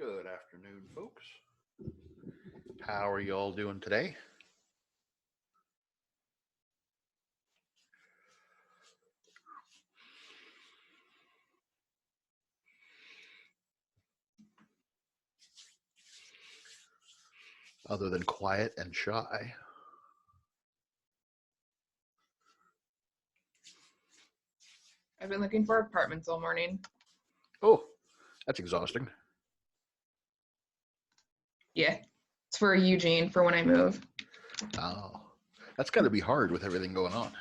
Good afternoon, folks. How are you all doing today? Other than quiet and shy. I've been looking for apartments all morning. Oh, that's exhausting. Yeah, it's for Eugene for when I move. Oh, that's got to be hard with everything going on.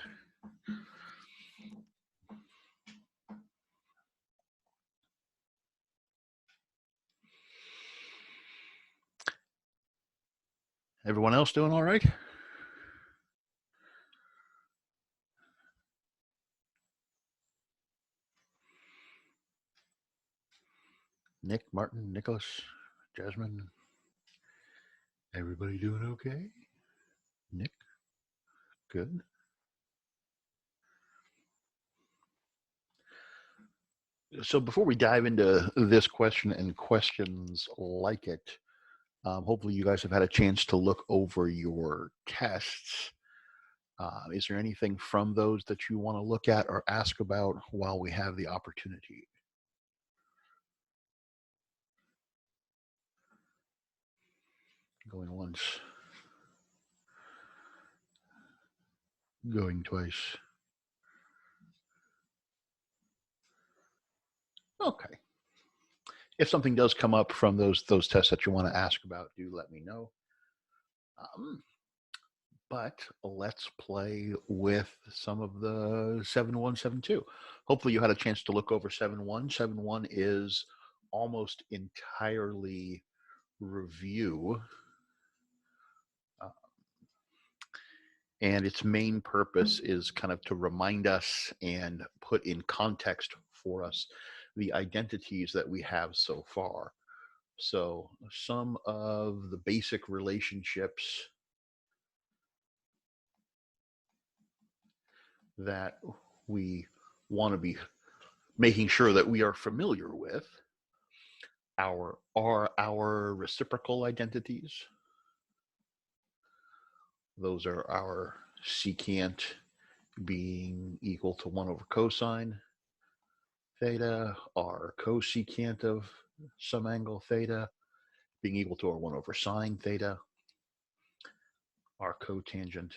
Everyone else doing all right? Nick, Martin, Nicholas, Jasmine. Everybody doing okay? Nick, good. So before we dive into this question and questions like it, hopefully you guys have had a chance to look over your tests. Is there anything from those that you want to look at or ask about while we have the opportunity? Going once, going twice. Okay. If something does come up from those tests that you want to ask about, do let me know. Um, but let's play with some of the 7172. Hopefully you had a chance to look over 71. 71 is almost entirely review. And its main purpose is kind of to remind us and put in context for us the identities that we have so far. So some of the basic relationships that we want to be making sure that we are familiar with are our reciprocal identities. Those are our secant being equal to 1 over cosine theta, our cosecant of some angle theta being equal to our 1 over sine theta, our cotangent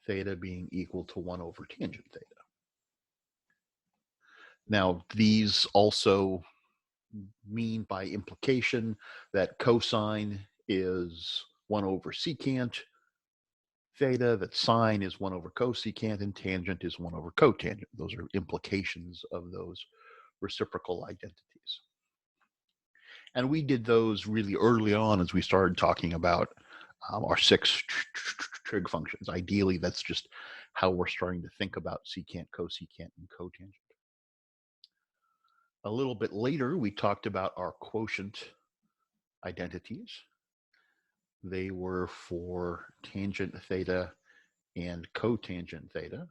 theta being equal to 1 over tangent theta. Now, these also mean by implication that cosine is 1 over secant theta, that sine is 1 over cosecant, and tangent is 1 over cotangent. Those are implications of those reciprocal identities. And we did those really early on as we started talking about our 6 trig functions. Ideally, that's just how we're starting to think about secant, cosecant, and cotangent. A little bit later, we talked about our quotient identities. They were for tangent theta and cotangent theta.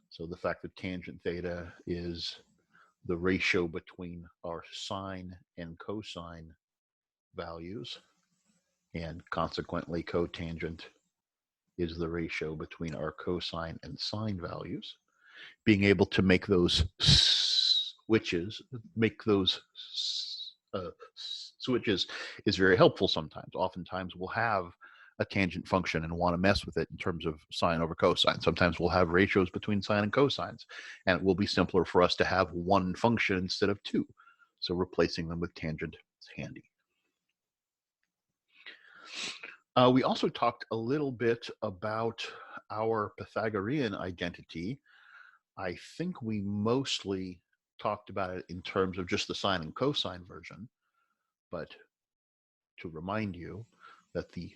So the fact that tangent theta is the ratio between our sine and cosine values, and consequently cotangent is the ratio between our cosine and sine values. Being able to make those switches, switches is very helpful sometimes. Oftentimes we'll have a tangent function and want to mess with it in terms of sine over cosine. Sometimes we'll have ratios between sine and cosines, and it will be simpler for us to have one function instead of two. So replacing them with tangent is handy. We also talked a little bit about our Pythagorean identity. I think we mostly talked about it in terms of just the sine and cosine version, but to remind you that the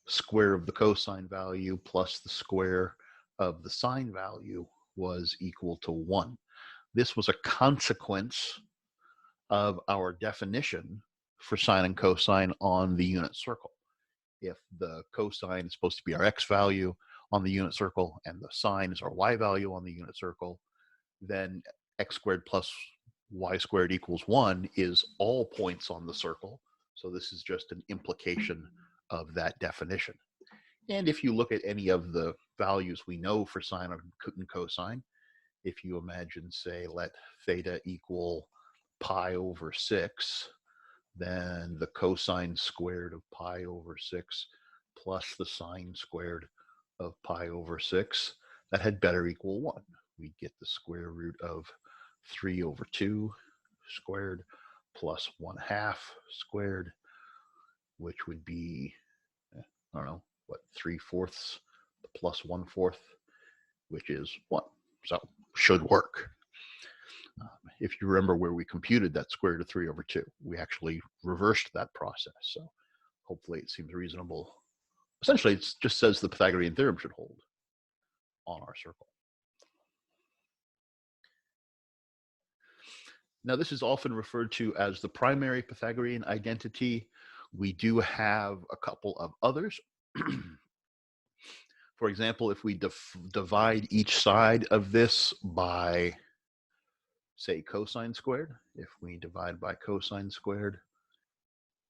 square of the cosine value plus the square of the sine value was equal to 1. This was a consequence of our definition for sine and cosine on the unit circle. If the cosine is supposed to be our x value on the unit circle and the sine is our y value on the unit circle, then x squared plus y squared equals 1 is all points on the circle. So this is just an implication of that definition. And if you look at any of the values we know for sine and cosine, if you imagine, say, let theta equal pi over 6, then the cosine squared of pi over 6 plus the sine squared of pi over 6, that had better equal 1. We get the square root of 3 over 2 squared plus 1/2 squared, which would be, I don't know, what, 3/4 plus 1/4, which is 1. So should work. If you remember where we computed that square root of 3 over 2, we actually reversed that process. So hopefully it seems reasonable. Essentially, it just says the Pythagorean theorem should hold on our circle. Now, this is often referred to as the primary Pythagorean identity. We do have a couple of others. For example, if we divide each side of this by, say, cosine squared, if we divide by cosine squared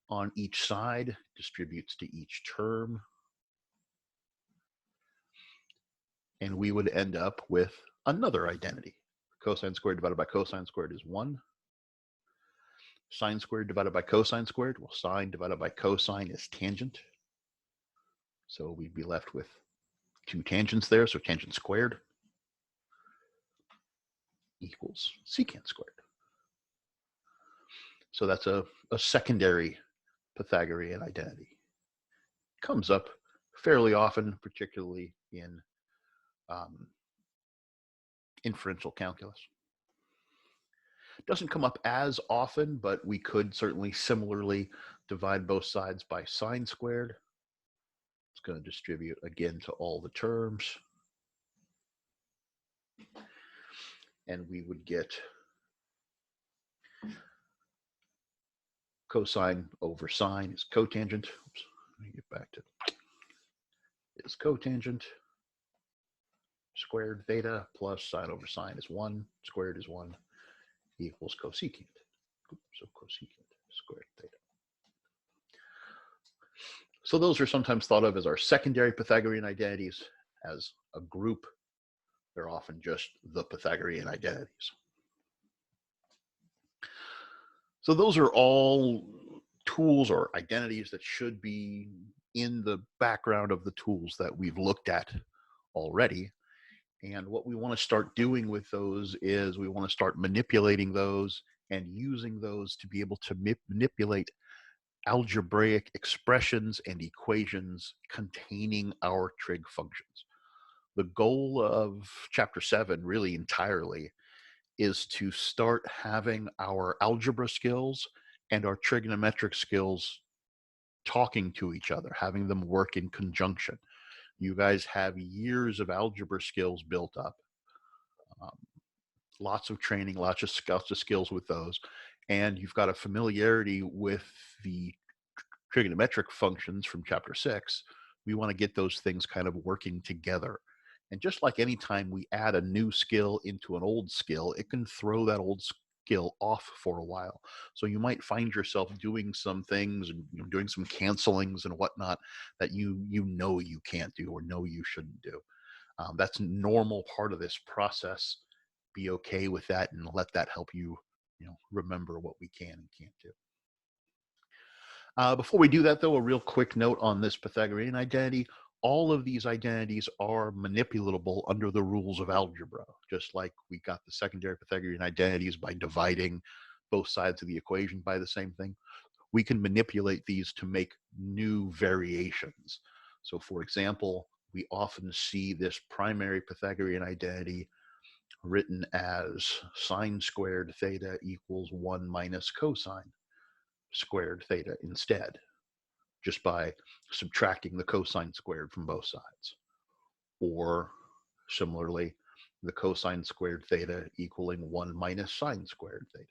on each side, distributes to each term, and we would end up with another identity. Cosine squared divided by cosine squared is 1. Sine squared divided by cosine squared, well, sine divided by cosine is tangent. So we'd be left with 2 tangents there, so tangent squared equals secant squared. So that's a secondary Pythagorean identity. Comes up fairly often, particularly in inferential calculus. Doesn't come up as often, but we could certainly similarly divide both sides by sine squared. It's going to distribute again to all the terms. And we would get cosine over sine is cotangent. Oops, let me get back to is cotangent. Squared theta plus sine over sine is 1. Squared is 1 equals cosecant. So cosecant squared theta. So those are sometimes thought of as our secondary Pythagorean identities. As a group, they're often just the Pythagorean identities. So those are all tools or identities that should be in the background of the tools that we've looked at already. And what we want to start doing with those is we want to start manipulating those and using those to be able to manipulate algebraic expressions and equations containing our trig functions. The goal of chapter 7 really entirely is to start having our algebra skills and our trigonometric skills talking to each other, having them work in conjunction. You guys have years of algebra skills built up, lots of training, lots of skills with those, and you've got a familiarity with the trigonometric functions from chapter 6. We want to get those things kind of working together. And just like any time we add a new skill into an old skill, it can throw that old skill off for a while. So you might find yourself doing some things and doing some cancelings and whatnot that you know you can't do or know you shouldn't do. That's a normal part of this process. Be okay with that and let that help you, remember what we can and can't do. Before we do that, though, a real quick note on this Pythagorean identity. All of these identities are manipulatable under the rules of algebra, just like we got the secondary Pythagorean identities by dividing both sides of the equation by the same thing. We can manipulate these to make new variations. So, for example, we often see this primary Pythagorean identity written as sine squared theta equals 1 minus cosine squared theta instead, just by subtracting the cosine squared from both sides. Or similarly, the cosine squared theta equaling 1 minus sine squared theta.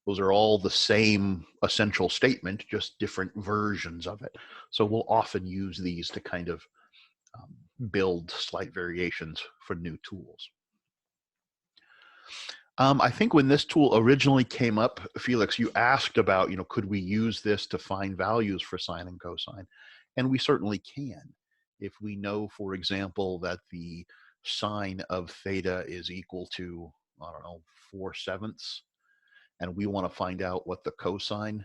Those are all the same essential statement, just different versions of it. So we'll often use these to kind of build slight variations for new tools. I think when this tool originally came up, Felix, you asked about, could we use this to find values for sine and cosine? And we certainly can. If we know, for example, that the sine of theta is equal to, I don't know, 4/7, and we want to find out what the cosine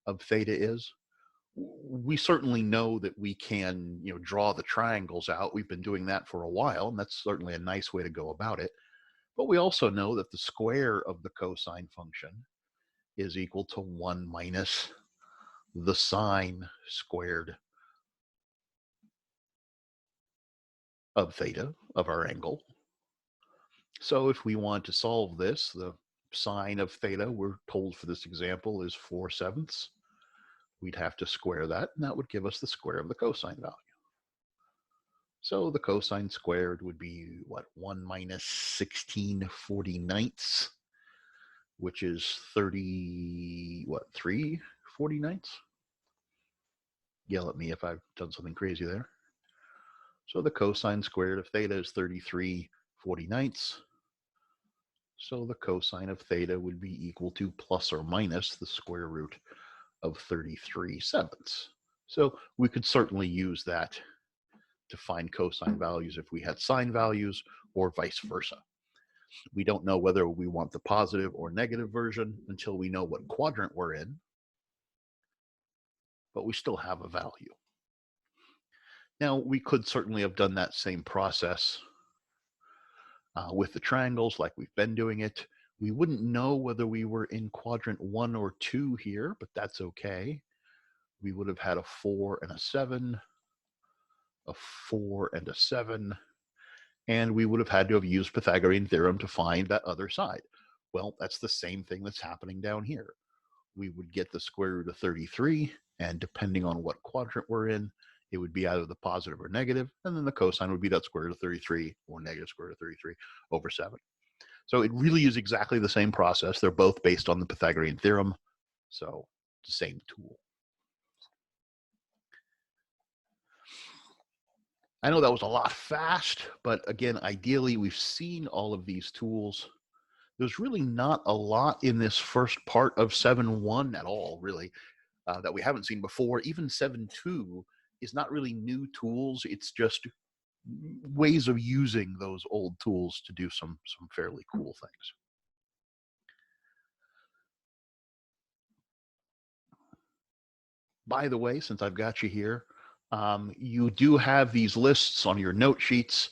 of theta is, we certainly know that we can, draw the triangles out. We've been doing that for a while, and that's certainly a nice way to go about it. But we also know that the square of the cosine function is equal to 1 minus the sine squared of theta, of our angle. So if we want to solve this, the sine of theta, we're told for this example, is 4/7. We'd have to square that, and that would give us the square of the cosine value. So the cosine squared would be, what, 1 minus 16/49, which is 3/49. Yell at me if I've done something crazy there. So the cosine squared of theta is 33/49. So the cosine of theta would be equal to plus or minus the square root of 33/7. So we could certainly use that to find cosine values if we had sine values, or vice versa. We don't know whether we want the positive or negative version until we know what quadrant we're in, but we still have a value. Now, we could certainly have done that same process with the triangles like we've been doing it. We wouldn't know whether we were in quadrant 1 or 2 here, but that's okay. We would have had a 4 and a 7, a 4 and a 7, and we would have had to have used Pythagorean theorem to find that other side. Well, that's the same thing that's happening down here. We would get the square root of 33, and depending on what quadrant we're in, it would be either the positive or negative, and then the cosine would be that square root of 33 or negative square root of 33 over 7. So it really is exactly the same process. They're both based on the Pythagorean theorem, so it's the same tool. I know that was a lot fast, but again, ideally, we've seen all of these tools. There's really not a lot in this first part of 7.1 at all, really, that we haven't seen before. Even 7.2 is not really new tools. It's just ways of using those old tools to do some fairly cool things. By the way, since I've got you here, you do have these lists on your note sheets.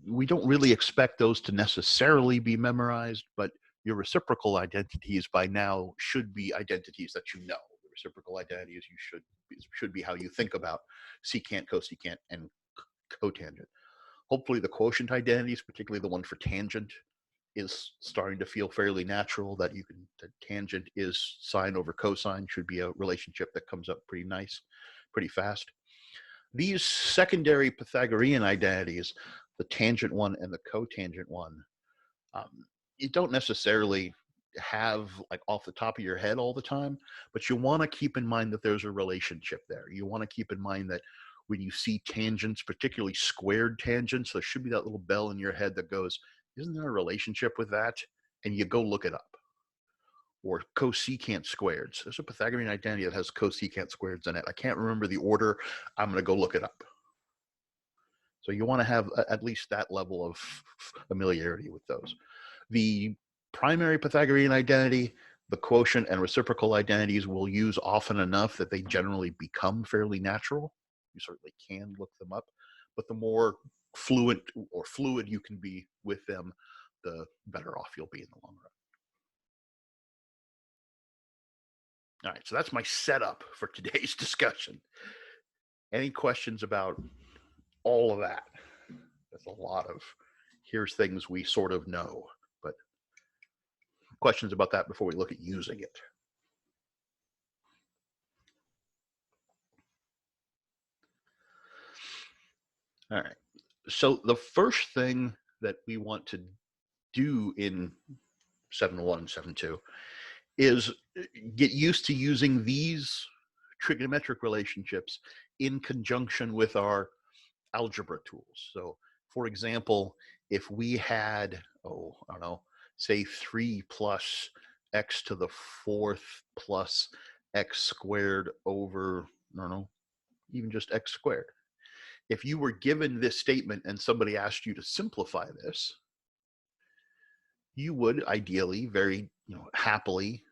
We don't really expect those to necessarily be memorized, but your reciprocal identities by now should be identities that you know. The reciprocal identities should be how you think about secant, cosecant, and cotangent. Hopefully the quotient identities, particularly the one for tangent, is starting to feel fairly natural, that that tangent is sine over cosine, should be a relationship that comes up pretty nice, pretty fast. These secondary Pythagorean identities, the tangent one and the cotangent one, you don't necessarily have like off the top of your head all the time, but you want to keep in mind that there's a relationship there. You want to keep in mind that when you see tangents, particularly squared tangents, there should be that little bell in your head that goes, isn't there a relationship with that? And you go look it up. Or cosecant squareds. There's a Pythagorean identity that has cosecant squareds in it. I can't remember the order. I'm going to go look it up. So you want to have at least that level of familiarity with those. The primary Pythagorean identity, the quotient and reciprocal identities we'll use often enough that they generally become fairly natural. You certainly can look them up, but the more fluid you can be with them, the better off you'll be in the long run. All right, so that's my setup for today's discussion. Any questions about all of that? That's a lot of, here's things we sort of know, but questions about that before we look at using it? All right, so the first thing that we want to do in 7.1 and 7.2 is get used to using these trigonometric relationships in conjunction with our algebra tools. So for example, if we had, I don't know, say 3 plus x to the fourth plus x squared over, I don't know, even just x squared. If you were given this statement and somebody asked you to simplify this, you would ideally very, happily,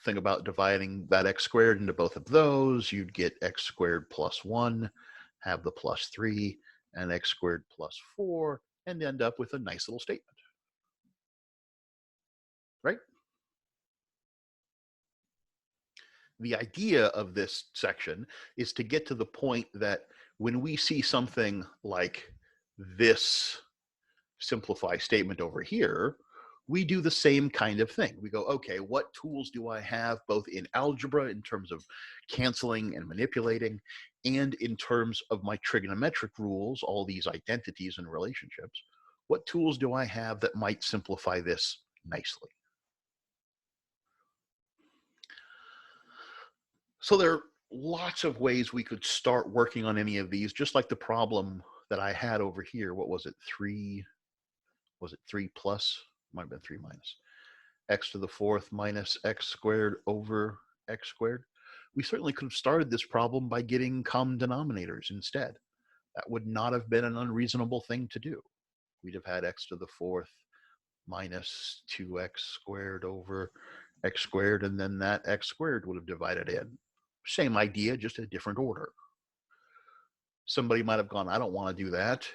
think about dividing that x squared into both of those. You'd get x squared plus 1, have the plus 3, and x squared plus 4, and end up with a nice little statement, right? The idea of this section is to get to the point that when we see something like this simplify statement over here, we do the same kind of thing. We go, okay, what tools do I have both in algebra in terms of canceling and manipulating, and in terms of my trigonometric rules, all these identities and relationships? What tools do I have that might simplify this nicely? So there are lots of ways we could start working on any of these, just like the problem that I had over here. What was it? Was it 3 plus? Might have been 3 minus. X to the fourth minus x squared over x squared. We certainly could have started this problem by getting common denominators instead. That would not have been an unreasonable thing to do. We'd have had x to the fourth minus 2x squared over x squared, and then that x squared would have divided in. Same idea, just a different order. Somebody might have gone, I don't want to do that,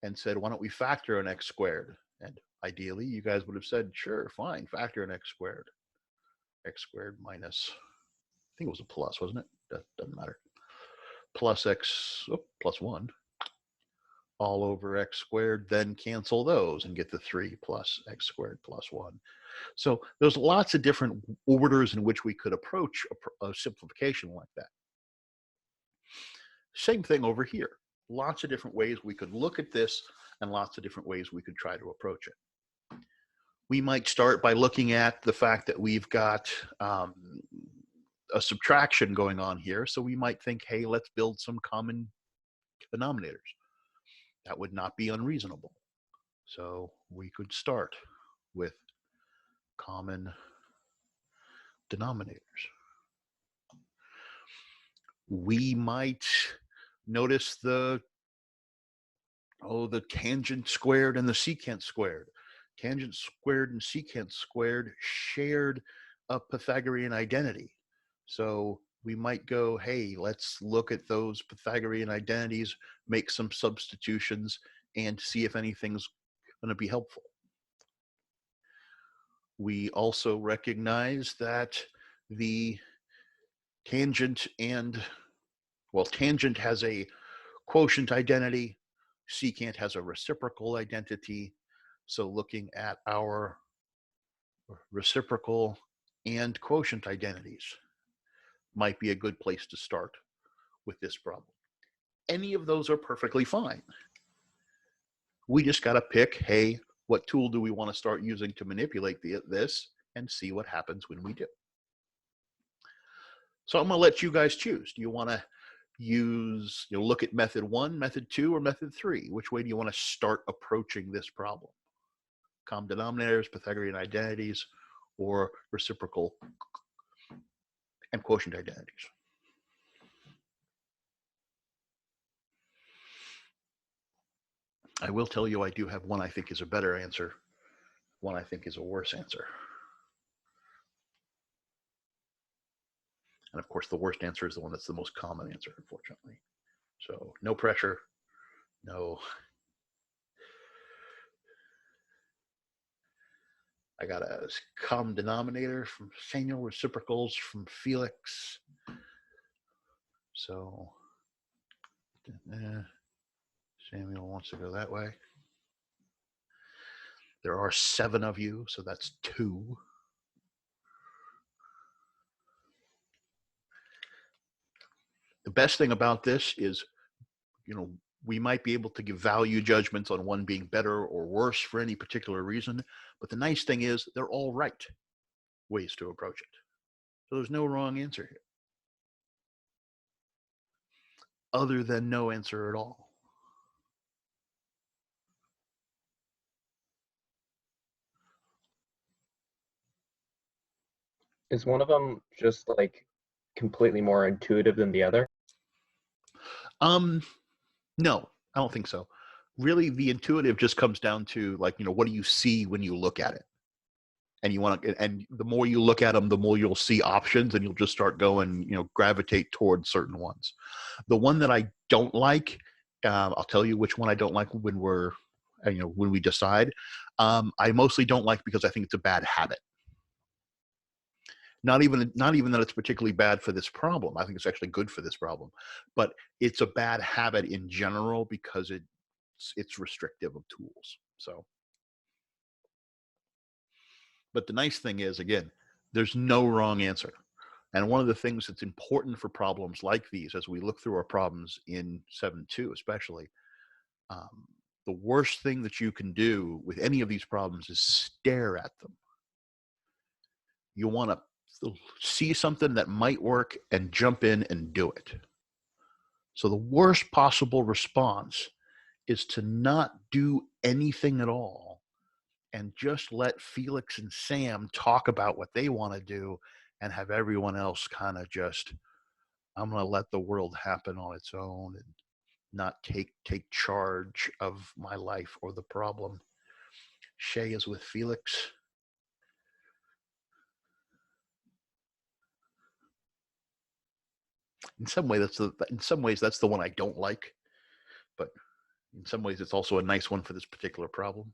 and said, why don't we factor an x squared? And ideally, you guys would have said, sure, fine, factor an x squared. X squared minus, I think it was a plus, wasn't it? That doesn't matter. Plus x, plus 1, all over x squared, then cancel those and get the 3 plus x squared plus 1. So there's lots of different orders in which we could approach a simplification like that. Same thing over here. Lots of different ways we could look at this and lots of different ways we could try to approach it. We might start by looking at the fact that we've got a subtraction going on here. So we might think, hey, let's build some common denominators. That would not be unreasonable. So we could start with common denominators. We might notice the tangent squared and the secant squared. Tangent squared and secant squared shared a Pythagorean identity. So we might go, hey, let's look at those Pythagorean identities, make some substitutions, and see if anything's going to be helpful. We also recognize that the tangent tangent has a quotient identity, secant has a reciprocal identity. So looking at our reciprocal and quotient identities might be a good place to start with this problem. Any of those are perfectly fine. We just got to pick, hey, what tool do we want to start using to manipulate this, and see what happens when we do. So I'm going to let you guys choose. Do you want to look at method 1, method 2, or method 3? Which way do you want to start approaching this problem? Common denominators, Pythagorean identities, or reciprocal and quotient identities? I will tell you I do have one I think is a better answer, one I think is a worse answer. And of course, the worst answer is the one that's the most common answer, unfortunately. So no pressure, no. I got a common denominator from Samuel, reciprocals from Felix. So Samuel wants to go that way. There are 7 of you, so that's 2. The best thing about this is, we might be able to give value judgments on one being better or worse for any particular reason, but the nice thing is they're all right ways to approach it. So there's no wrong answer here, other than no answer at all. Is one of them just like completely more intuitive than the other? Um, no, I don't think so. Really, the intuitive just comes down to like, what do you see when you look at it? And and the more you look at them, the more you'll see options, and you'll just start going, gravitate towards certain ones. The one that I don't like, I'll tell you which one I don't like when we decide. I mostly don't like because I think it's a bad habit. Not even that it's particularly bad for this problem. I think it's actually good for this problem, but it's a bad habit in general because it's restrictive of tools. So, but the nice thing is, again, there's no wrong answer. And one of the things that's important for problems like these, as we look through our problems in 7.2 especially, um, the worst thing that you can do with any of these problems is stare at them. You want to see something that might work and jump in and do it. So the worst possible response is to not do anything at all and just let Felix and Sam talk about what they want to do and have everyone else kind of just, I'm going to let the world happen on its own and not take charge of my life or the problem. Shay is with Felix. In some ways that's the one I don't like, but in some ways it's also a nice one for this particular problem.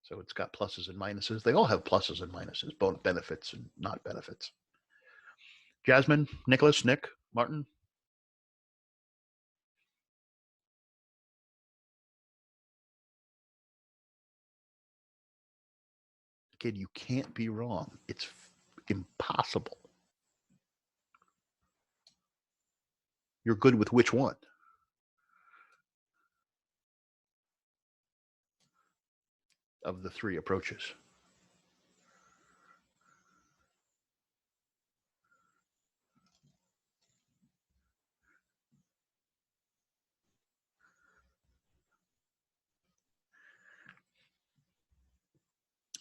So it's got pluses and minuses. They all have pluses and minuses, both benefits and not benefits. Jasmine, Nicholas, Nick, Martin. Kid, you can't be wrong. It's impossible. You're good with which one? Of the three approaches?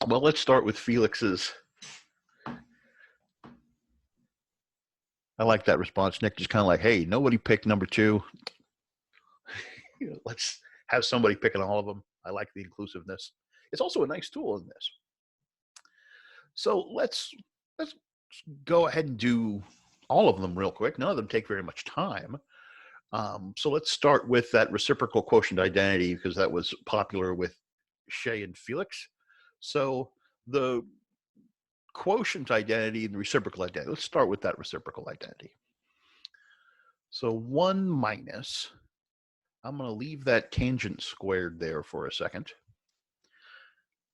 Well, let's start with Felix's. I like that response. Nick just kind of like, hey, nobody picked number 2. Let's have somebody picking all of them. I like the inclusiveness. It's also a nice tool in this. So let's go ahead and do all of them real quick. None of them take very much time. So let's start with that reciprocal quotient identity because that was popular with Shay and Felix. So the quotient identity and the reciprocal identity. Let's start with that reciprocal identity. So 1 minus, I'm going to leave that tangent squared there for a second.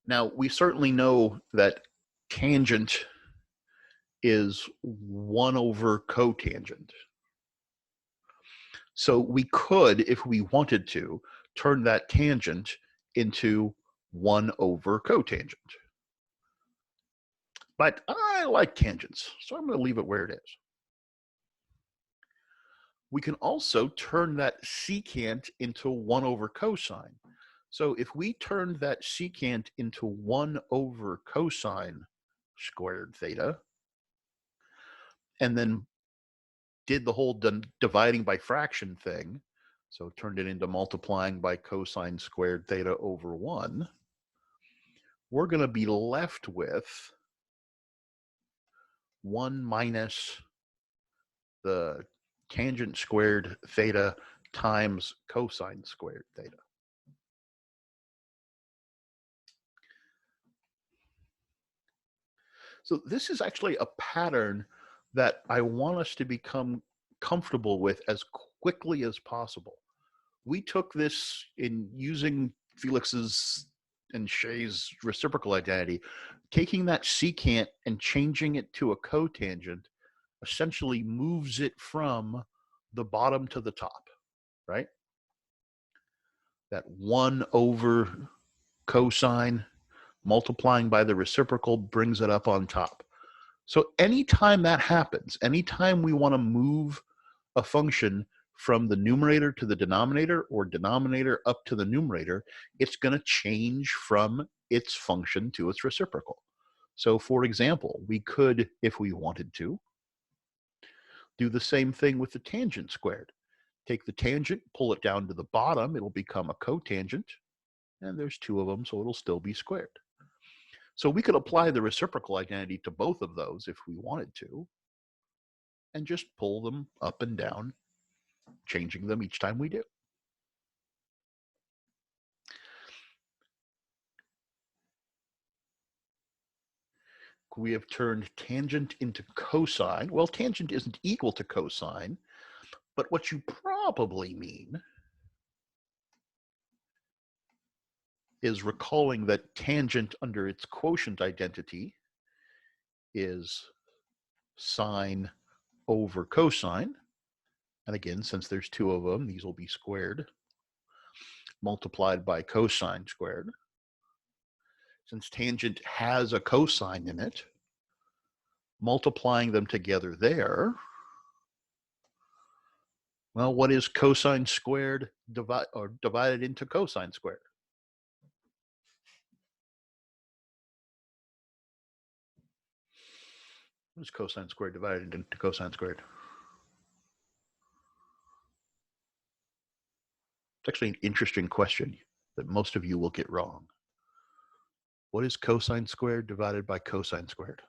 Now, we certainly know that tangent is 1 over cotangent. So we could, if we wanted to, turn that tangent into 1 over cotangent. But I like tangents, so I'm going to leave it where it is. We can also turn that secant into 1 over cosine. So if we turned that secant into 1 over cosine squared theta, and then did the whole dividing by fraction thing, so turned it into multiplying by cosine squared theta over 1, we're going to be left with 1 minus the tangent squared theta times cosine squared theta. So this is actually a pattern that I want us to become comfortable with as quickly as possible. We took this in using Felix's and Shay's reciprocal identity, taking that secant and changing it to a cotangent essentially moves it from the bottom to the top, right? That 1 over cosine multiplying by the reciprocal brings it up on top. So anytime that happens, anytime we want to move a function from the numerator to the denominator or denominator up to the numerator, it's going to change from its function to its reciprocal. So for example, we could, if we wanted to, do the same thing with the tangent squared. Take the tangent, pull it down to the bottom, it'll become a cotangent, and there's two of them, so it'll still be squared. So we could apply the reciprocal identity to both of those if we wanted to, and just pull them up and down, changing them each time we do. We have turned tangent into cosine. Well, tangent isn't equal to cosine, but what you probably mean is recalling that tangent under its quotient identity is sine over cosine. And again, since there's two of them, these will be squared, multiplied by cosine squared. Since tangent has a cosine in it, multiplying them together there, well, what is cosine squared divided into cosine squared? What is cosine squared divided into cosine squared? It's actually an interesting question that most of you will get wrong. What is cosine squared divided by cosine squared?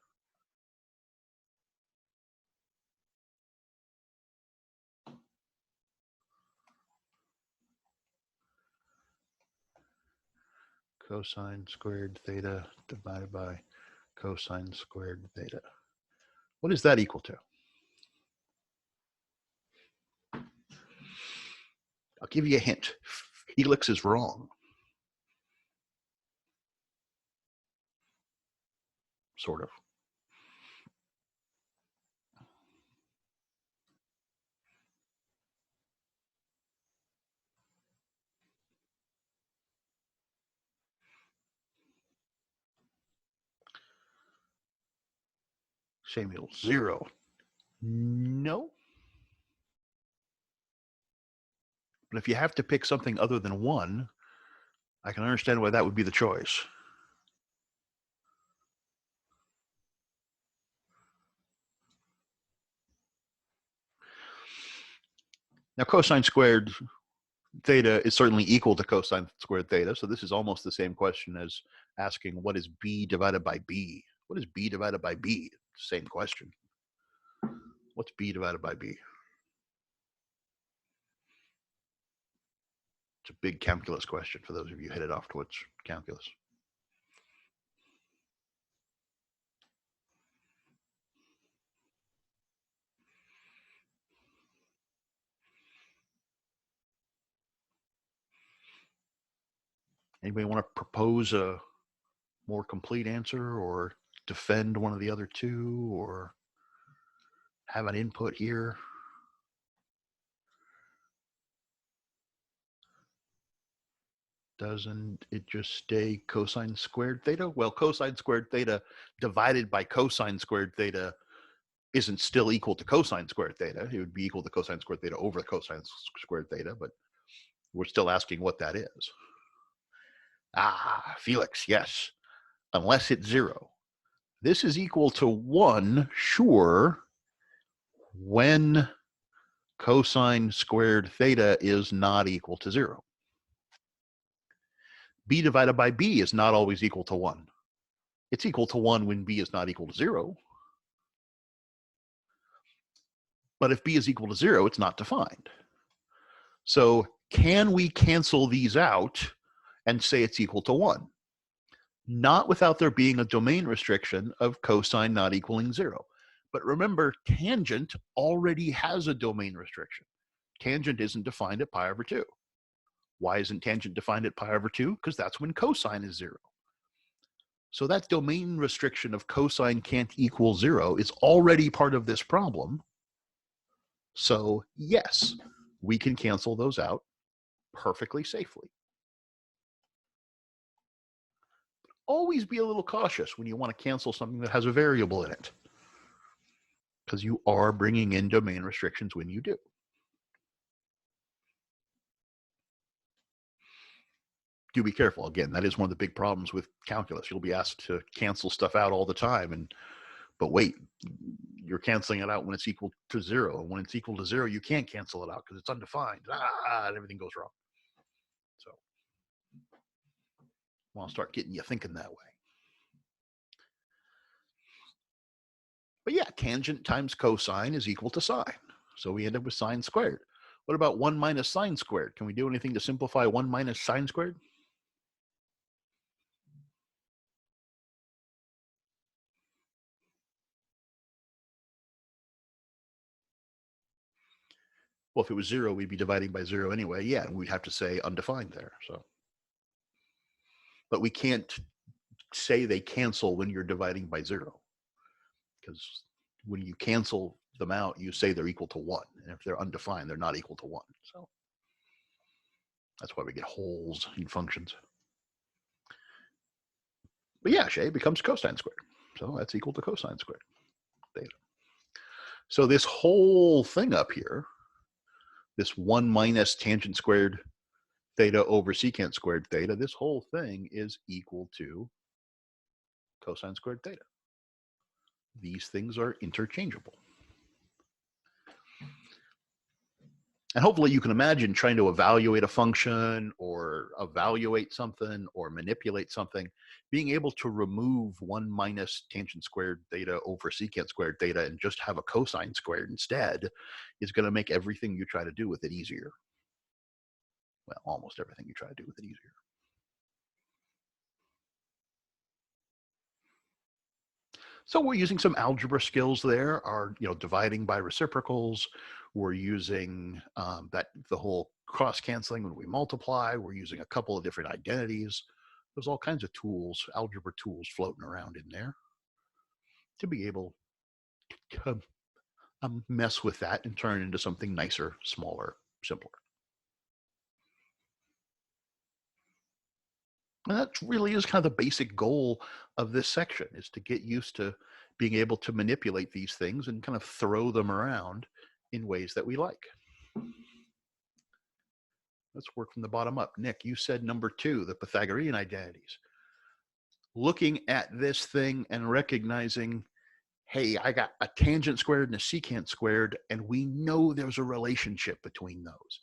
Cosine squared theta divided by cosine squared theta. What is that equal to? I'll give you a hint. Helix is wrong. Sort of. Samuel, 0. No. But if you have to pick something other than 1, I can understand why that would be the choice. Now, cosine squared theta is certainly equal to cosine squared theta, so this is almost the same question as asking what is b divided by b? What is b divided by b? Same question. What's b divided by b? It's a big calculus question for those of you headed off towards calculus. Anybody want to propose a more complete answer or defend one of the other two or have an input here? Doesn't it just stay cosine squared theta? Well, cosine squared theta divided by cosine squared theta isn't still equal to cosine squared theta. It would be equal to cosine squared theta over cosine squared theta, but we're still asking what that is. Ah, Felix, yes, unless it's 0. This is equal to 1, sure, when cosine squared theta is not equal to 0. B divided by b is not always equal to 1. It's equal to 1 when b is not equal to 0. But if b is equal to 0, it's not defined. So can we cancel these out and say it's equal to 1? Not without there being a domain restriction of cosine not equaling 0. But remember, tangent already has a domain restriction. Tangent isn't defined at pi over 2. Why isn't tangent defined at pi over 2? Because that's when cosine is 0. So that domain restriction of cosine can't equal 0 is already part of this problem. So yes, we can cancel those out perfectly safely. Always be a little cautious when you want to cancel something that has a variable in it, because you are bringing in domain restrictions when you do. do be careful. Again, that is one of the big problems with calculus. You'll be asked to cancel stuff out all the time, but wait, you're canceling it out when it's equal to 0. And when it's equal to 0, you can't cancel it out because it's undefined. And everything goes wrong. So I want to start getting you thinking that way. But yeah, tangent times cosine is equal to sine. So we end up with sine squared. What about 1 minus sine squared? Can we do anything to simplify 1 minus sine squared? Well, if it was 0, we'd be dividing by 0 anyway. Yeah, and we'd have to say undefined there. So, but we can't say they cancel when you're dividing by 0, because when you cancel them out, you say they're equal to 1. And if they're undefined, they're not equal to 1. So that's why we get holes in functions. But yeah, Shay becomes cosine squared. So that's equal to cosine squared theta. So this whole thing up here, this 1 minus tangent squared theta over secant squared theta, this whole thing is equal to cosine squared theta. These things are interchangeable. And hopefully you can imagine trying to evaluate a function or evaluate something or manipulate something, being able to remove 1 minus tangent squared theta over secant squared theta and just have a cosine squared instead is going to make everything you try to do with it easier. Well, almost everything you try to do with it easier. So we're using some algebra skills there, are dividing by reciprocals. We're using the whole cross canceling when we multiply. We're using a couple of different identities. There's all kinds of tools, algebra tools floating around in there to be able to mess with that and turn it into something nicer, smaller, simpler. And that really is kind of the basic goal of this section, is to get used to being able to manipulate these things and kind of throw them around in ways that we like. Let's work from the bottom up. Nick, you said number 2, the Pythagorean identities. Looking at this thing and recognizing, hey, I got a tangent squared and a secant squared, and we know there's a relationship between those.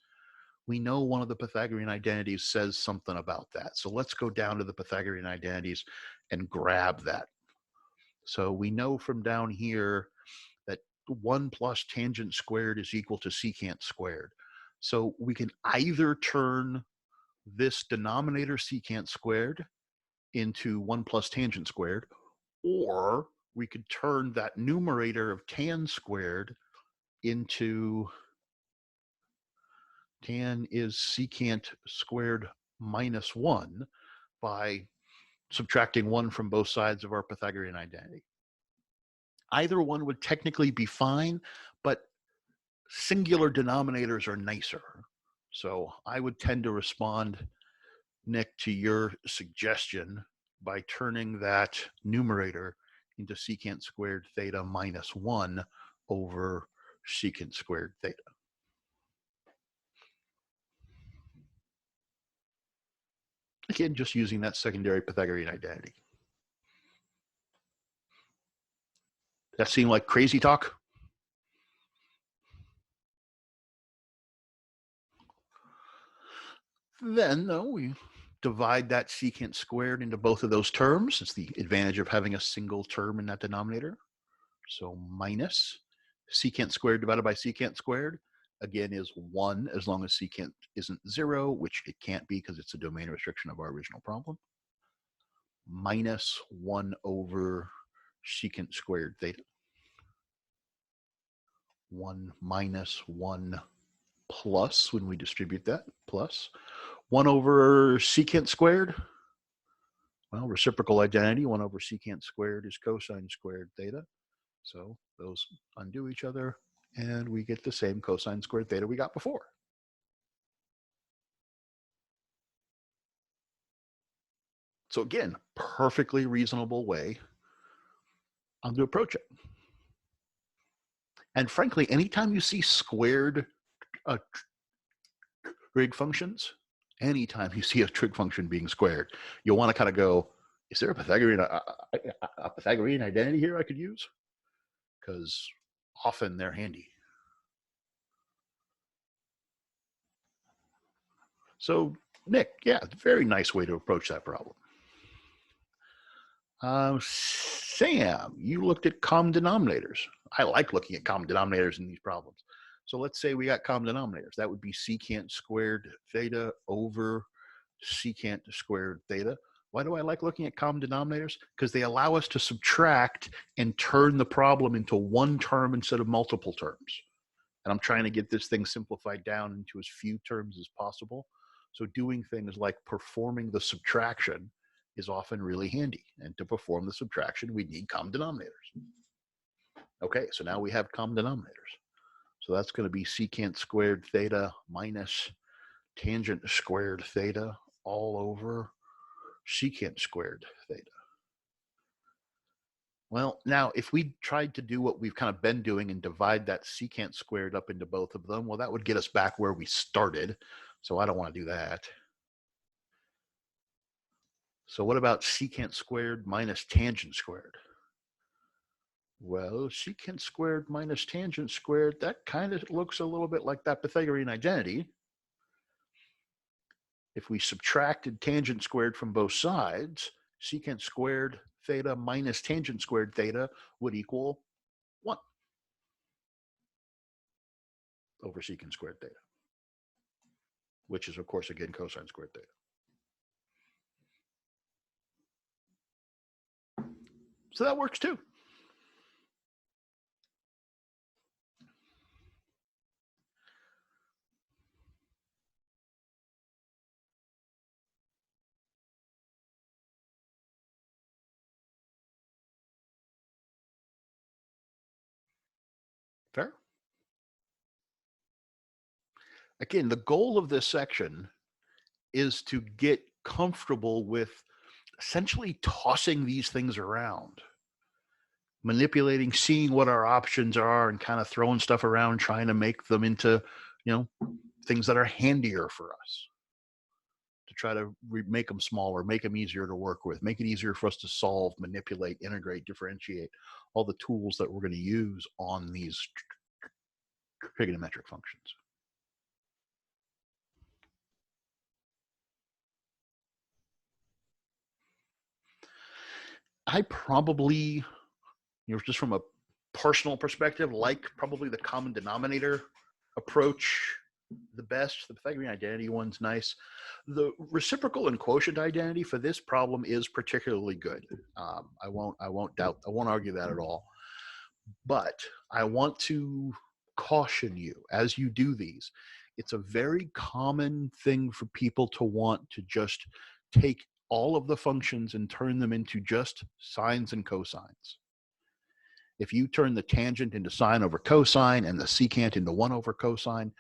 We know one of the Pythagorean identities says something about that. So let's go down to the Pythagorean identities and grab that. So we know from down here that 1 plus tangent squared is equal to secant squared. So we can either turn this denominator secant squared into 1 plus tangent squared, or we could turn that numerator of tan squared into tan is secant squared minus 1 by subtracting 1 from both sides of our Pythagorean identity. Either one would technically be fine, but singular denominators are nicer. So I would tend to respond, Nick, to your suggestion by turning that numerator into secant squared theta minus 1 over secant squared theta. Again, just using that secondary Pythagorean identity. That seem like crazy talk? Then, though, we divide that secant squared into both of those terms. It's the advantage of having a single term in that denominator. So minus secant squared divided by secant squared, again, is 1 as long as secant isn't 0, which it can't be because it's a domain restriction of our original problem, minus 1 over secant squared theta. 1 minus 1 plus, when we distribute that, plus 1 over secant squared. Well, reciprocal identity, 1 over secant squared is cosine squared theta. So those undo each other, and we get the same cosine squared theta we got before. So again, perfectly reasonable way to approach it. And frankly, anytime you see squared trig functions, anytime you see a trig function being squared, you'll want to kind of go, is there a Pythagorean identity here I could use? Because often they're handy. So, Nick, yeah, very nice way to approach that problem. Sam, you looked at common denominators. I like looking at common denominators in these problems. So let's say we got common denominators. That would be secant squared theta over secant squared theta. Why do I like looking at common denominators? Because they allow us to subtract and turn the problem into one term instead of multiple terms. And I'm trying to get this thing simplified down into as few terms as possible. So doing things like performing the subtraction is often really handy. And to perform the subtraction, we need common denominators. Okay, so now we have common denominators. So that's going to be secant squared theta minus tangent squared theta all over secant squared theta. Well, now if we tried to do what we've kind of been doing and divide that secant squared up into both of them, well, that would get us back where we started. So I don't want to do that. So what about secant squared minus tangent squared? Well, secant squared minus tangent squared, that kind of looks a little bit like that Pythagorean identity. If we subtracted tangent squared from both sides, secant squared theta minus tangent squared theta would equal 1 over secant squared theta, which is, of course, again, cosine squared theta. So that works too. Fair? Again, the goal of this section is to get comfortable with essentially tossing these things around, manipulating, seeing what our options are, and kind of throwing stuff around, trying to make them into, things that are handier for us, to try to make them smaller, make them easier to work with, make it easier for us to solve, manipulate, integrate, differentiate, all the tools that we're going to use on these trigonometric functions. I probably, just from a personal perspective, like probably the common denominator approach the best. The Pythagorean identity one's nice. The reciprocal and quotient identity for this problem is particularly good. I won't argue that at all. But I want to caution you as you do these. It's a very common thing for people to want to just take all of the functions and turn them into just sines and cosines. If you turn the tangent into sine over cosine and the secant into 1 over cosine,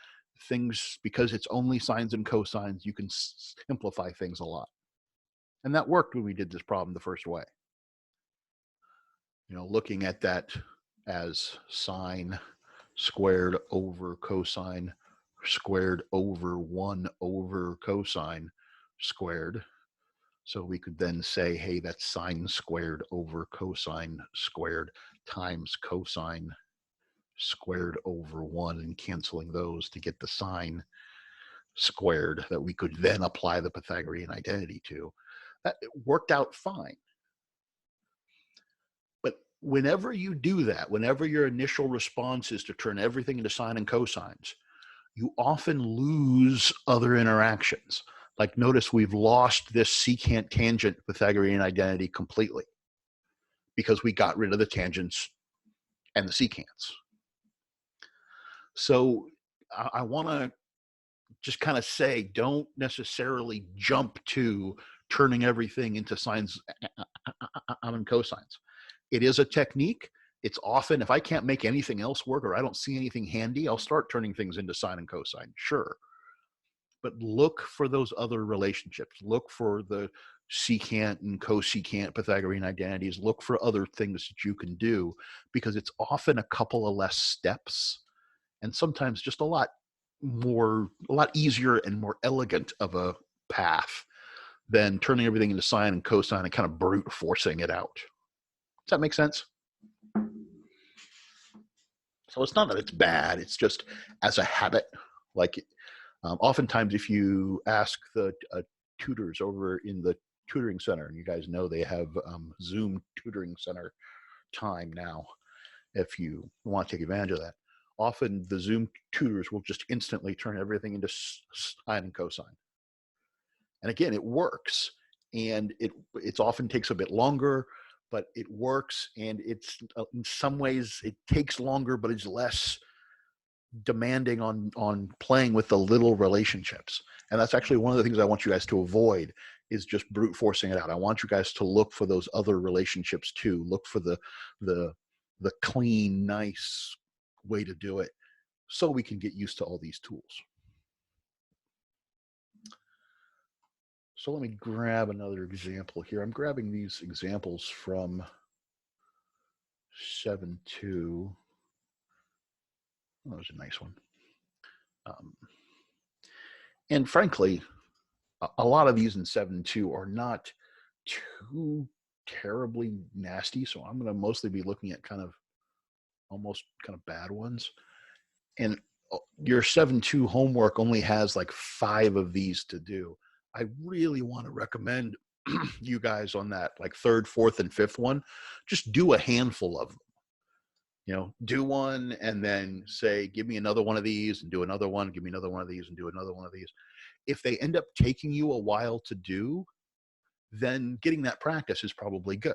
things, because it's only sines and cosines, you can simplify things a lot. And that worked when we did this problem the first way. Looking at that as sine squared over cosine squared over 1 over cosine squared. So we could then say, hey, that's sine squared over cosine squared times cosine squared over 1, and canceling those to get the sine squared that we could then apply the Pythagorean identity to. That worked out fine. But whenever you do that, whenever your initial response is to turn everything into sine and cosines, you often lose other interactions. Like notice we've lost this secant tangent Pythagorean identity completely because we got rid of the tangents and the secants. So I want to just kind of say, don't necessarily jump to turning everything into sines and cosines. It is a technique. It's often, if I can't make anything else work or I don't see anything handy, I'll start turning things into sine and cosine, sure. But look for those other relationships. Look for the secant and cosecant Pythagorean identities. Look for other things that you can do, because it's often a couple of less steps and sometimes just a lot easier and more elegant of a path than turning everything into sine and cosine and kind of brute forcing it out. Does that make sense? So it's not that it's bad, it's just as a habit. Like oftentimes if you ask the tutors over in the tutoring center, and you guys know they have Zoom tutoring center time now, if you want to take advantage of that, often the Zoom tutors will just instantly turn everything into sine and cosine. And again, it works, and it often takes a bit longer, but it works, and it's in some ways it takes longer, but it's less demanding on playing with the little relationships. And that's actually one of the things I want you guys to avoid, is just brute forcing it out. I want you guys to look for those other relationships too. Look for the clean, nice way to do it, so we can get used to all these tools. So let me grab another example here. I'm grabbing these examples from 7.2. Oh, that was a nice one. And frankly, a lot of these in 7.2 are not too terribly nasty. So I'm going to mostly be looking at kind of almost kind of bad ones. And your 7.2 homework only has like 5 of these to do. I really want to recommend you guys on that like 3rd, 4th, and 5th one, just do a handful of them. You know, do one and then say, give me another one of these, and do another one, give me another one of these, and do another one of these. If they end up taking you a while to do, then getting that practice is probably good.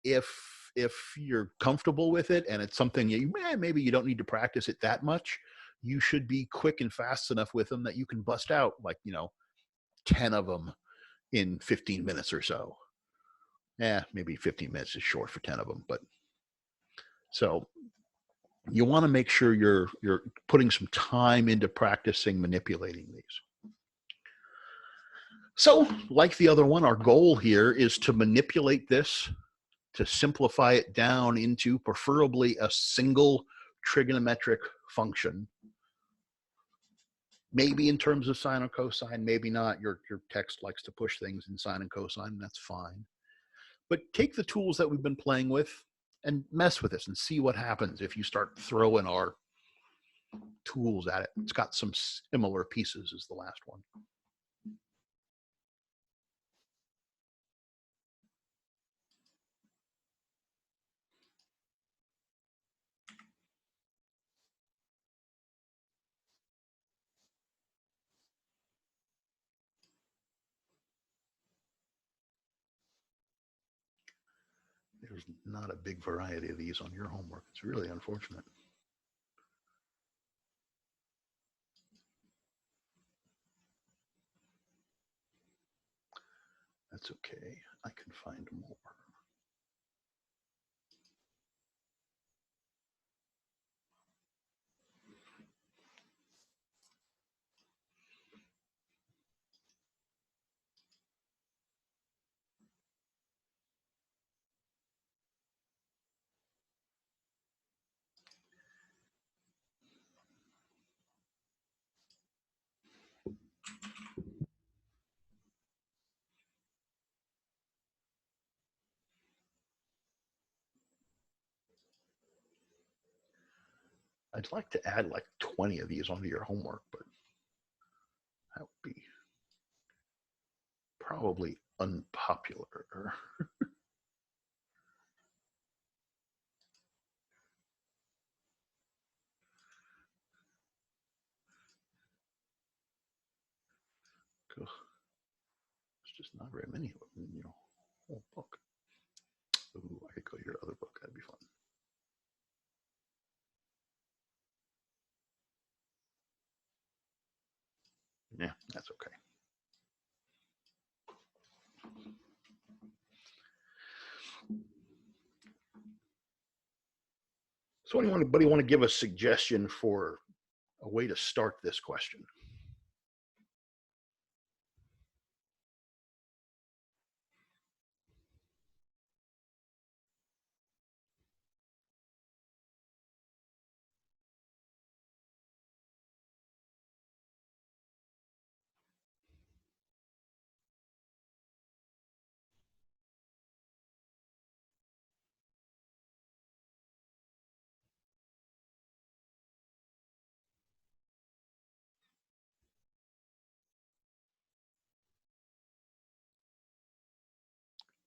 If you're comfortable with it and it's something maybe you don't need to practice it that much, you should be quick and fast enough with them that you can bust out like 10 of them in 15 minutes or so. Maybe 15 minutes is short for 10 of them, but so you want to make sure you're putting some time into practicing manipulating these. So like the other one, our goal here is to manipulate this, to simplify it down into preferably a single trigonometric function. Maybe in terms of sine or cosine, maybe not. Your text likes to push things in sine and cosine, that's fine. But take the tools that we've been playing with and mess with this and see what happens if you start throwing our tools at it. It's got some similar pieces as the last one. There's not a big variety of these on your homework. It's really unfortunate. That's okay. I can find more. I'd like to add like 20 of these onto your homework, but that would be probably unpopular. There's just not very many of them in your whole book. Ooh, I could go to your other book. That'd be fun. Yeah, that's okay. So anybody want to give a suggestion for a way to start this question?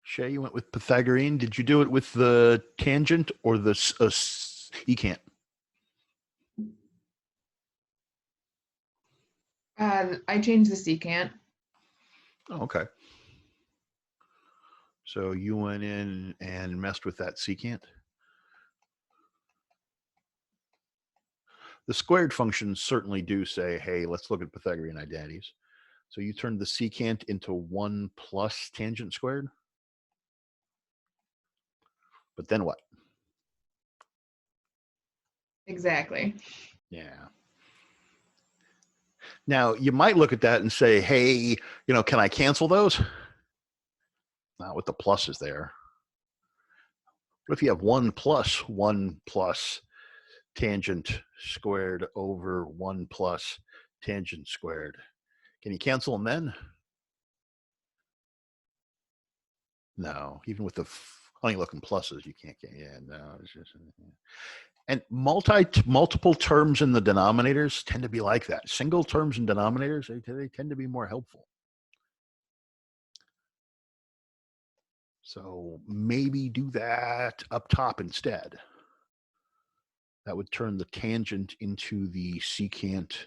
Shay, you went with Pythagorean. Did you do it with the tangent or the secant? I changed the secant. Oh, okay. So you went in and messed with that secant. The squared functions certainly do say, hey, let's look at Pythagorean identities. So you turned the secant into 1 plus tangent squared. But then what? Exactly. Yeah. Now, you might look at that and say, hey, can I cancel those? Not with the pluses there. What if you have 1 plus tangent squared over 1 plus tangent squared? Can you cancel them then? No, even with the funny looking pluses, you can't get. Yeah, no, it's just. And multiple terms in the denominators tend to be like that. Single terms in denominators, they tend to be more helpful. So maybe do that up top instead. That would turn the tangent into the secant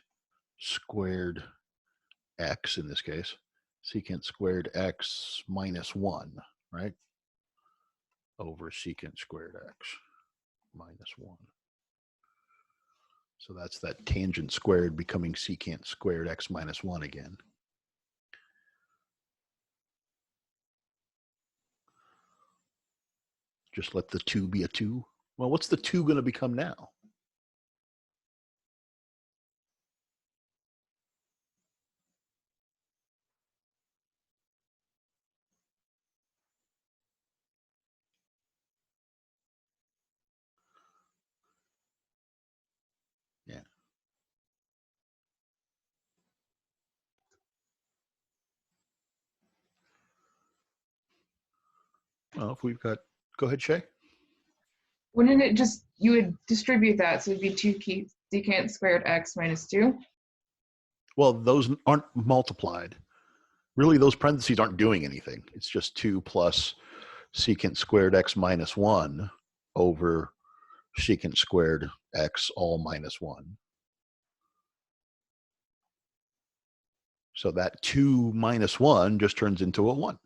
squared x in this case. Secant squared x minus 1, right? Over secant squared x minus 1. So that's that tangent squared becoming secant squared x minus 1 again. Just let the 2 be a 2. Well, what's the 2 going to become now? Yeah. Well, if we've got, go ahead, Shay. Wouldn't it just, you would distribute that, so it'd be 2 secant squared x minus 2? Well, those aren't multiplied. Really, those parentheses aren't doing anything. It's just 2 plus secant squared x minus 1 over secant squared x all minus 1. So that 2 minus 1 just turns into a 1.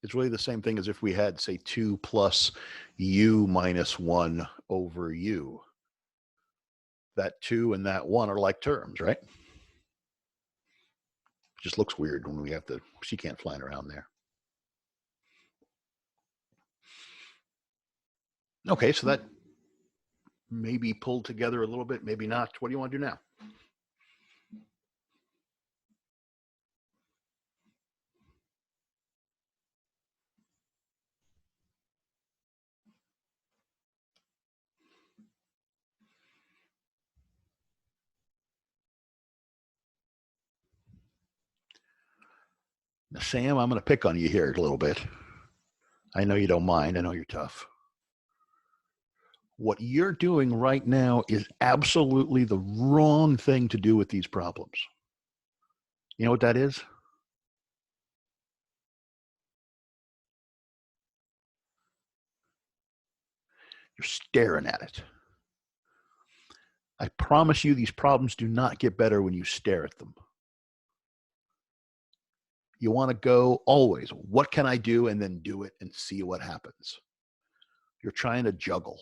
It's really the same thing as if we had, say, 2 plus u minus 1 over u. That 2 and that 1 are like terms, right? It just looks weird when we have the secant flying around there. Okay, so that maybe pulled together a little bit, maybe not. What do you want to do now? Now, Sam, I'm going to pick on you here a little bit. I know you don't mind. I know you're tough. What you're doing right now is absolutely the wrong thing to do with these problems. You know what that is? You're staring at it. I promise you, these problems do not get better when you stare at them. You want to go always, what can I do? And then do it and see what happens. You're trying to juggle,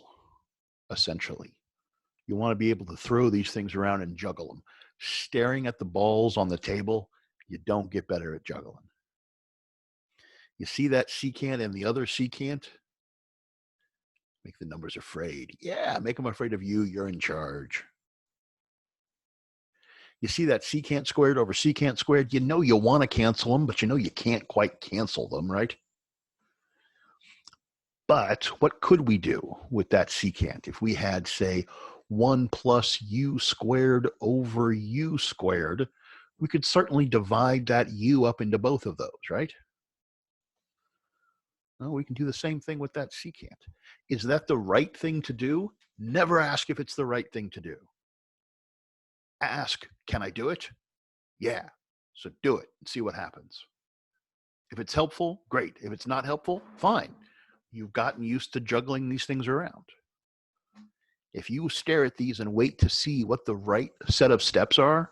essentially. You want to be able to throw these things around and juggle them. Staring at the balls on the table, you don't get better at juggling. You see that secant and the other secant? Make the numbers afraid. Yeah, make them afraid of you. You're in charge. You see that secant squared over secant squared? You know you want to cancel them, but you know you can't quite cancel them, right? But what could we do with that secant if we had, say, 1 plus u squared over u squared? We could certainly divide that u up into both of those, right? Well, we can do the same thing with that secant. Is that the right thing to do? Never ask if it's the right thing to do. Ask, can I do it? Yeah. So do it and see what happens. If it's helpful, great. If it's not helpful, fine. You've gotten used to juggling these things around. If you stare at these and wait to see what the right set of steps are,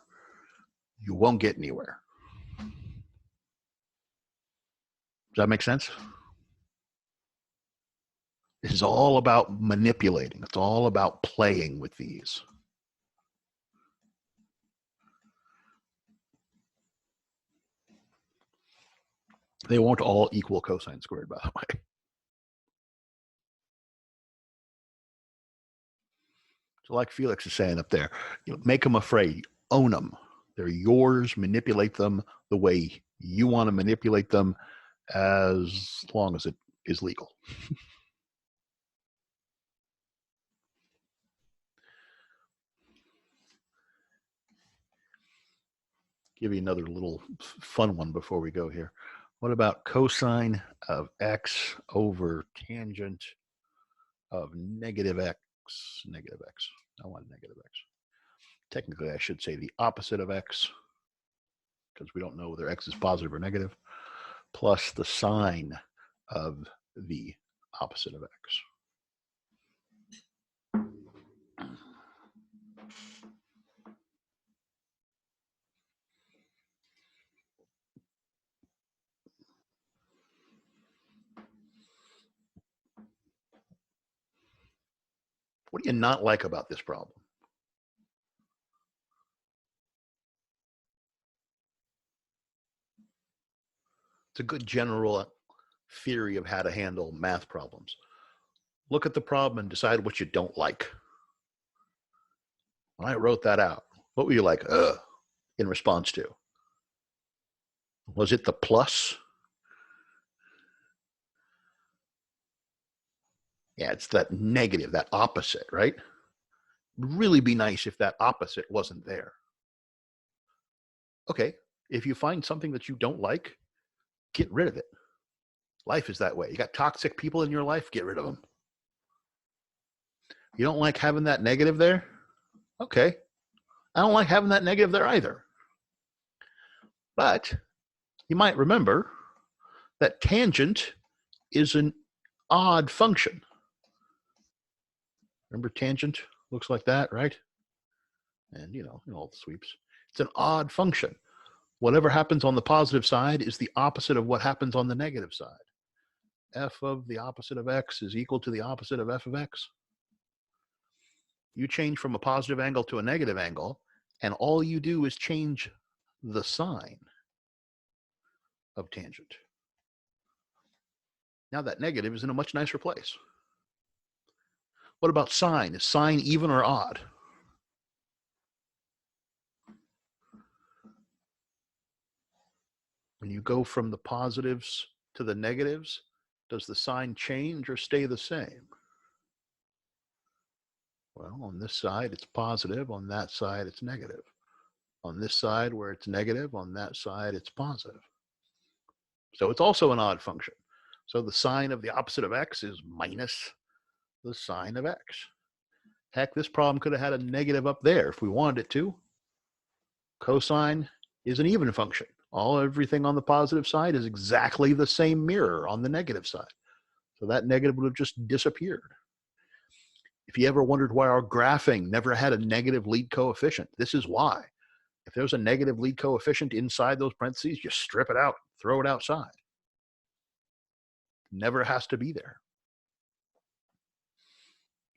you won't get anywhere. Does that make sense? This is all about manipulating. It's all about playing with these. They won't all equal cosine squared, by the way. So like Felix is saying up there, make them afraid, own them. They're yours, manipulate them the way you want to manipulate them, as long as it is legal. Give you another little fun one before we go here. What about cosine of x over tangent of negative x? Negative x. I want negative x. Technically, I should say the opposite of x, because we don't know whether x is positive or negative, plus the sine of the opposite of x. What do you not like about this problem? It's a good general theory of how to handle math problems. Look at the problem and decide what you don't like. When I wrote that out, what were you like, in response to? Was it the plus? Yeah, it's that negative, that opposite, right? It would really be nice if that opposite wasn't there. Okay, if you find something that you don't like, get rid of it. Life is that way. You got toxic people in your life, get rid of them. You don't like having that negative there? Okay. I don't like having that negative there either. But you might remember that tangent is an odd function. Remember tangent looks like that, right? And all the sweeps. It's an odd function. Whatever happens on the positive side is the opposite of what happens on the negative side. F of the opposite of x is equal to the opposite of f of x. You change from a positive angle to a negative angle, and all you do is change the sign of tangent. Now that negative is in a much nicer place. What about sine? Is sine even or odd? When you go from the positives to the negatives, does the sign change or stay the same? Well, on this side, it's positive. On that side, it's negative. On this side, where it's negative, on that side, it's positive. So it's also an odd function. So the sine of the opposite of x is minus the sine of x. Heck, this problem could have had a negative up there if we wanted it to. Cosine is an even function. Everything on the positive side is exactly the same mirror on the negative side. So that negative would have just disappeared. If you ever wondered why our graphing never had a negative lead coefficient, this is why. If there's a negative lead coefficient inside those parentheses, you strip it out, throw it outside. Never has to be there.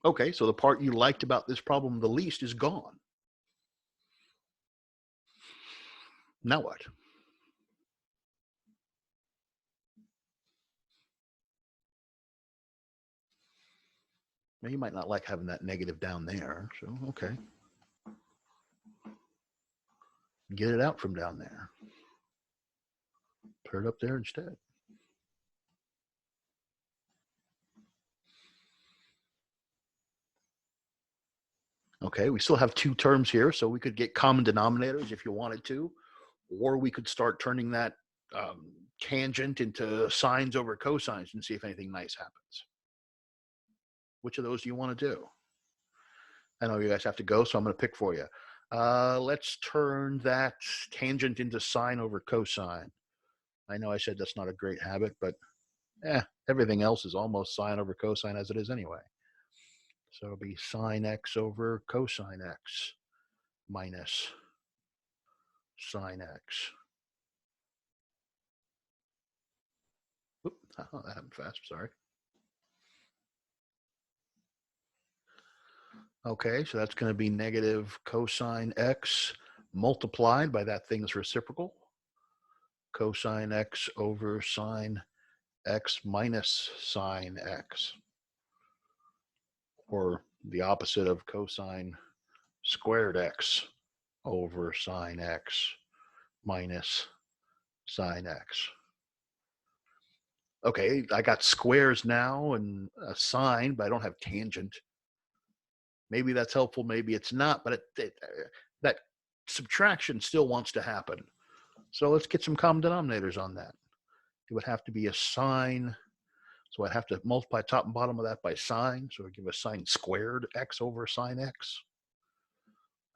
Okay, so the part you liked about this problem the least is gone. Now what? Now you might not like having that negative down there, so okay. Get it out from down there. Put it up there instead. Okay, we still have two terms here, so we could get common denominators if you wanted to, or we could start turning that tangent into sines over cosines and see if anything nice happens. Which of those do you want to do? I know you guys have to go, so I'm going to pick for you. Let's turn that tangent into sine over cosine. I know I said that's not a great habit, but everything else is almost sine over cosine as it is anyway. So it'll be sine x over cosine x minus sine x. Oop, oh, that happened fast, sorry. Okay, so that's going to be negative cosine x multiplied by that thing's reciprocal. Cosine x over sine x minus sine x. Or the opposite of cosine squared x over sine x minus sine x. Okay, I got squares now and a sine, but I don't have tangent. Maybe that's helpful, maybe it's not, but that subtraction still wants to happen. So let's get some common denominators on that. It would have to be a sine. So I'd have to multiply top and bottom of that by sine. So it would give us sine squared x over sine x.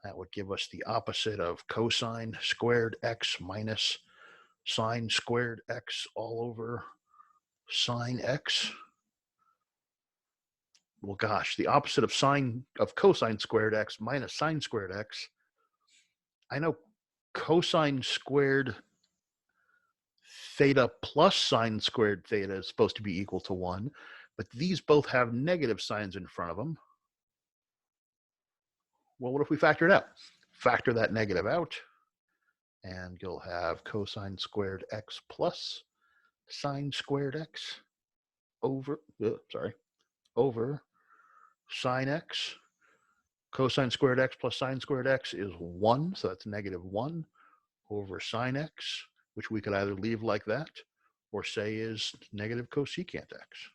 That would give us the opposite of cosine squared x minus sine squared x all over sine x. Well, gosh, the opposite of cosine squared x minus sine squared x. I know cosine squared theta plus sine squared theta is supposed to be equal to 1, but these both have negative signs in front of them. Well, what if we factor it out? Factor that negative out, and you'll have cosine squared x plus sine squared x over sine x. Cosine squared x plus sine squared x is 1, so that's negative 1 over sine x, which we could either leave like that or say is negative cosecant x.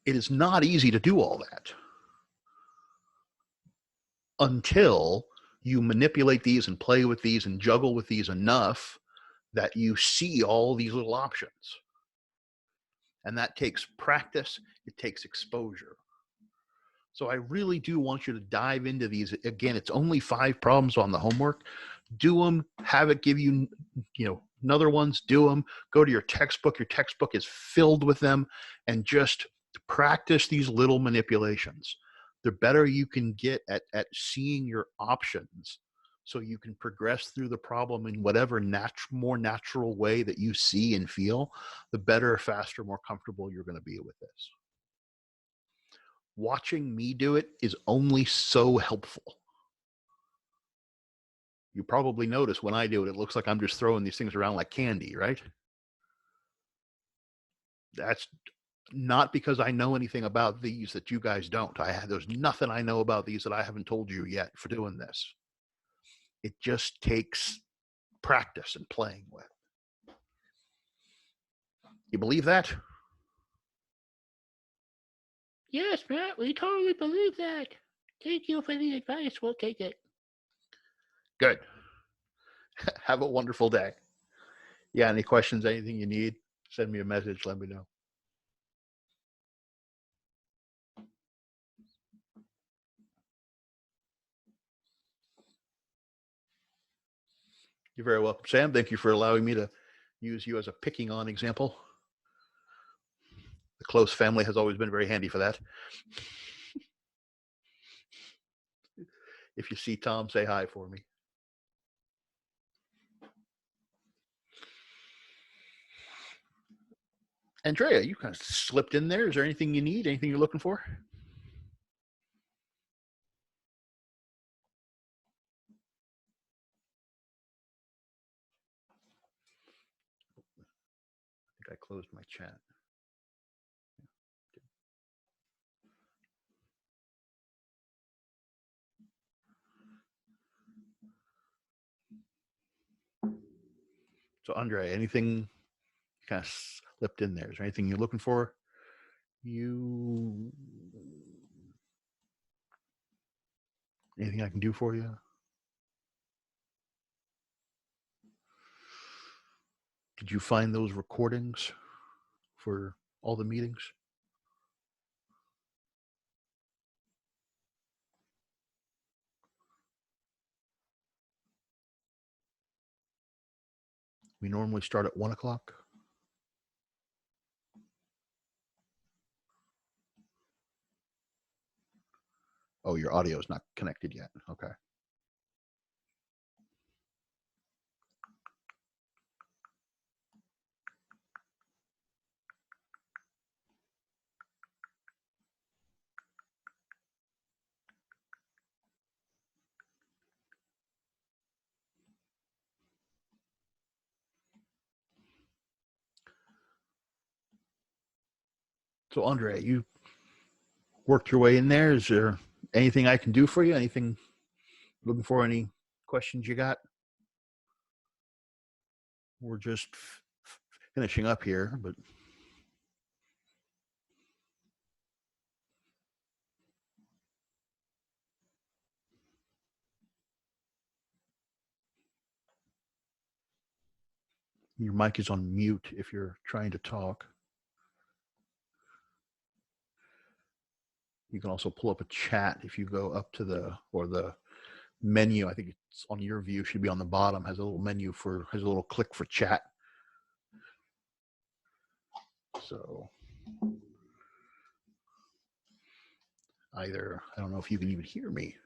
It is not easy to do all that until you manipulate these and play with these and juggle with these enough that you see all these little options. And that takes practice, it takes exposure. So I really do want you to dive into these. Again, it's only 5 problems on the homework. Do them, have it give you, another ones, do them. Go to your textbook. Your textbook is filled with them, and just practice these little manipulations. The better you can get at seeing your options, so you can progress through the problem in whatever more natural way that you see and feel, the better, faster, more comfortable you're going to be with this. Watching me do it is only so helpful. You probably notice when I do it, it looks like I'm just throwing these things around like candy, right? That's not because I know anything about these that you guys don't. There's nothing I know about these that I haven't told you yet for doing this. It just takes practice and playing with. You believe that? Yes, Matt, we totally believe that. Thank you for the advice. We'll take it. Good. Have a wonderful day. Yeah, any questions, anything you need, send me a message, let me know. You're very welcome, Sam. Thank you for allowing me to use you as a picking on example. The close family has always been very handy for that. If you see Tom, say hi for me. Andrea, you kind of slipped in there. Is there anything you need? Anything you're looking for? I think I closed my chat. So, Andrea, anything kind of slipped in there? Is there anything you're looking for? Anything I can do for you? Did you find those recordings for all the meetings? We normally start at 1 o'clock. Oh, your audio is not connected yet. Okay. So, Andre, you worked your way in there. Is there anything I can do for you? Anything looking for? Any questions you got? We're just finishing up here, but your mic is on mute if you're trying to talk. You can also pull up a chat if you go up to the menu. I think it's on your view, should be on the bottom, has a little menu has a little click for chat. So either, I don't know if you can even hear me.